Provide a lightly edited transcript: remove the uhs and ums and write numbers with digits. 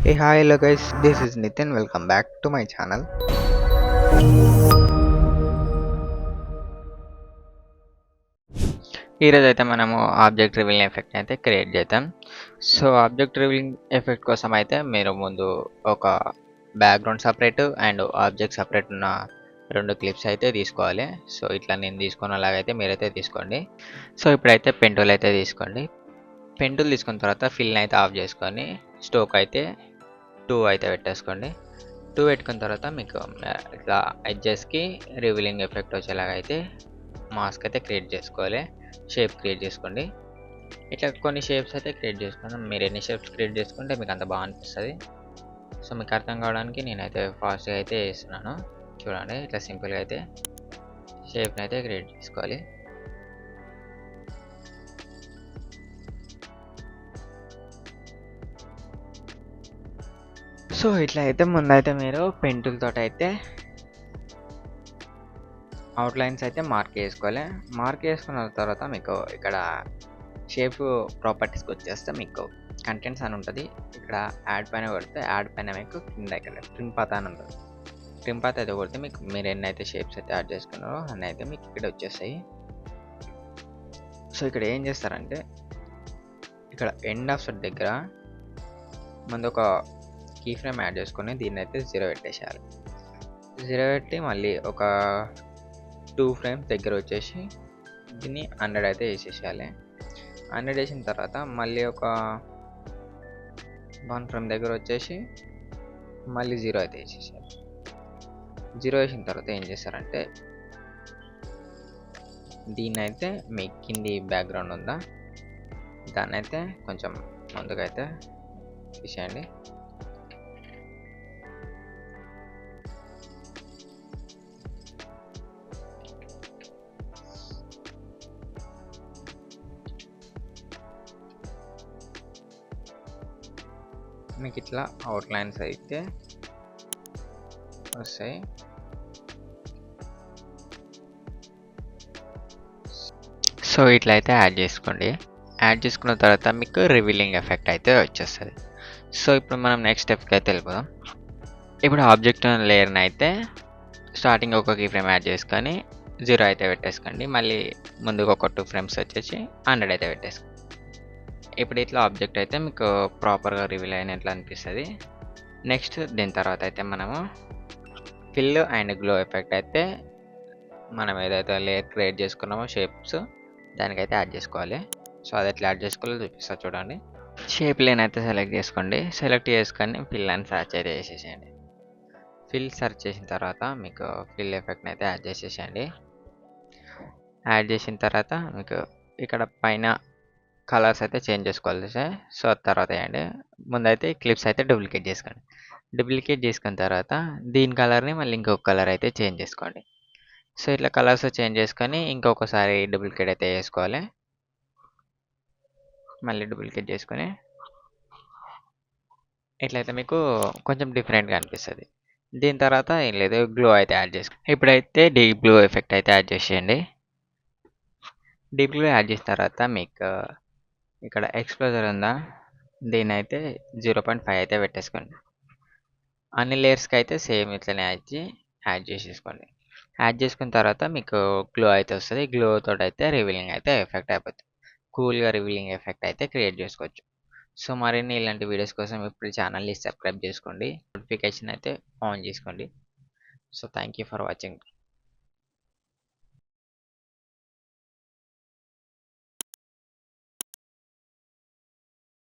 Hey, hi, hello guys, this is Nitin. Welcome back to my channel. ఈరోజు అయితే మనము object revealing effect అయితే create చేద్దాం. So object revealing effect కోసం అయితే మీరు ముందు ఒక background separate and object separate ఉన్న రెండు క్లిప్స్ అయితే తీసుకోవాలి. సో ఇట్లా నేను తీసుకున్నలాగైతే మీరైతే తీసుకోండి. సో ఇప్పుడైతే పెన్ టూల్ అయితే తీసుకోండి. పెన్ టూల్ తీసుకున్న తర్వాత ఫిల్ అయితే ఆఫ్ చేసుకొని స్టోక్ అయితే 2 అయితే పెట్టేసుకోండి. 2 పెట్టుకున్న తర్వాత మీకు ఇట్లా ఎడ్జెస్కి రివీలింగ్ ఎఫెక్ట్ వచ్చేలాగా అయితే మాస్క్ అయితే క్రియేట్ చేసుకోవాలి. షేప్ క్రియేట్ చేసుకోండి. ఇట్లా కొన్ని షేప్స్ అయితే క్రియేట్ చేసుకోండి. మీరు ఎన్ని షేప్స్ క్రియేట్ చేసుకుంటే మీకు అంత బాగా అనిపిస్తుంది. సో మీకు అర్థం కావడానికి నేనైతే ఫాస్ట్గా అయితే వేస్తున్నాను. చూడండి, ఇట్లా సింపుల్గా అయితే షేప్ని అయితే క్రియేట్ చేసుకోవాలి. సో ఇట్లా అయితే ముందైతే మీరు పెన్ టూల్ తోటి అయితే అవుట్లైన్స్ అయితే మార్క్ చేసుకోవాలి. మార్క్ చేసుకున్న తర్వాత మీకు ఇక్కడ షేప్ ప్రాపర్టీస్కి వచ్చేస్తే మీకు కంటెంట్స్ అని ఉంటుంది. ఇక్కడ యాడ్ పైన కొడితే యాడ్ పైన మీకు కింద ఇక్కడ ట్రిమ్ పాత్ అని ఉంటుంది. ట్రిమ్ పాత్ అయితే కొడితే మీకు మీరు ఎన్నైతే షేప్స్ అయితే యాడ్ చేసుకున్నారో అన్నీ అయితే మీకు ఇక్కడ వచ్చేస్తాయి. సో ఇక్కడ ఏం చేస్తారంటే ఇక్కడ ఎండ్ ఆఫ్ సెట్ దగ్గర ముందు ఒక కీ ఫ్రేమ్ యాడ్ చేసుకొని దీన్ని అయితే 0 పెట్టేసేయాలి. 0 పెట్టి మళ్ళీ ఒక 2 ఫ్రేమ్స్ దగ్గర వచ్చేసి దీన్ని 100 అయితే వేసేసేయాలి. 100 వేసిన తర్వాత మళ్ళీ ఒక 1 ఫ్రేమ్ దగ్గర వచ్చేసి మళ్ళీ 0 అయితే వేసేసేయాలి. 0 వేసిన తర్వాత ఏం చేస్తారంటే దీన్ని అయితే మీ కింది బ్యాక్గ్రౌండ్ ఉందా దాన్ని అయితే కొంచెం ముందుగా అయితే తీసేయండి. మీకు ఇట్లా అవుట్లైన్స్ అయితే వస్తాయి. సో ఇట్లా అయితే యాడ్ చేసుకోండి. యాడ్ చేసుకున్న తర్వాత మీకు రివీలింగ్ ఎఫెక్ట్ అయితే వచ్చేస్తుంది. సో ఇప్పుడు మనం నెక్స్ట్ స్టెప్కి అయితే వెళ్ళిపోదాం. ఇప్పుడు ఆబ్జెక్ట్ లేయర్ని అయితే స్టార్టింగ్ ఒక కీ ఫ్రేమ్ యాడ్ చేసుకొని 0 అయితే పెట్టేసుకోండి. మళ్ళీ ముందుకు ఒక 2 ఫ్రేమ్స్ వచ్చేసి 100 అయితే పెట్టేసుకోండి. ఇప్పుడు ఇట్లా ఆబ్జెక్ట్ అయితే మీకు ప్రాపర్గా రివీల్ అయినట్లు అనిపిస్తుంది. నెక్స్ట్ దీని తర్వాత అయితే మనము ఫిల్ అండ్ గ్లో ఎఫెక్ట్ అయితే మనం ఏదైతే లేయర్ క్రియేట్ చేసుకున్నామో షేప్స్ దానికైతే యాడ్ చేసుకోవాలి. సో అది ఎట్లా యాడ్ చేసుకోవాలో చూపిస్తా చూడండి. షేప్ లేన్ అయితే సెలెక్ట్ చేసుకోండి. సెలెక్ట్ చేసుకొని ఫిల్ అని సెర్చ్ అయితే చేసేసేయండి. ఫిల్ సెర్చ్ చేసిన తర్వాత మీకు ఫిల్ ఎఫెక్ట్ని అయితే యాడ్ చేసేసేయండి. యాడ్ చేసిన తర్వాత మీకు ఇక్కడ పైన కలర్స్ అయితే చేంజ్ చేసుకోవాలి. సో తర్వాత వేయండి. ముందైతే క్లిప్స్ అయితే డూప్లికేట్ చేసుకోండి. డూప్లికేట్ చేసుకున్న తర్వాత దీని కలర్ని మళ్ళీ ఇంకొక కలర్ అయితే చేంజ్ చేసుకోండి. సో ఇట్లా కలర్స్ చేంజ్ చేసుకొని ఇంకొకసారి డూప్లికేట్ అయితే చేసుకోవాలి. మళ్ళీ డూప్లికేట్ చేసుకొని ఇట్లయితే మీకు కొంచెం డిఫరెంట్గా అనిపిస్తుంది. దీని తర్వాత ఏం లేదు, గ్లో అయితే యాడ్ చేసుకోండి. ఇప్పుడైతే డీప్ గ్లో ఎఫెక్ట్ అయితే యాడ్ చేసేయండి. డీప్ గ్లో యాడ్ చేసిన తర్వాత మీకు ఇక్కడ ఎక్స్ప్లోజర్ ఉందా దీని అయితే 0.5 అయితే పెట్టేసుకోండి. అన్ని లేయర్స్కి అయితే సేమ్ ఇట్లనే యాడ్ చేసేసుకోండి. యాడ్ చేసుకున్న తర్వాత మీకు గ్లో అయితే వస్తుంది. గ్లో తోటి అయితే రివీలింగ్ అయితే ఎఫెక్ట్ అయిపోతుంది. కూల్గా రివీలింగ్ ఎఫెక్ట్ అయితే క్రియేట్ చేసుకోవచ్చు. సో మరిన్ని ఇలాంటి వీడియోస్ కోసం ఇప్పుడు ఛానల్ని సబ్స్క్రైబ్ చేసుకోండి. నోటిఫికేషన్ అయితే ఆన్ చేసుకోండి. So thank you for watching.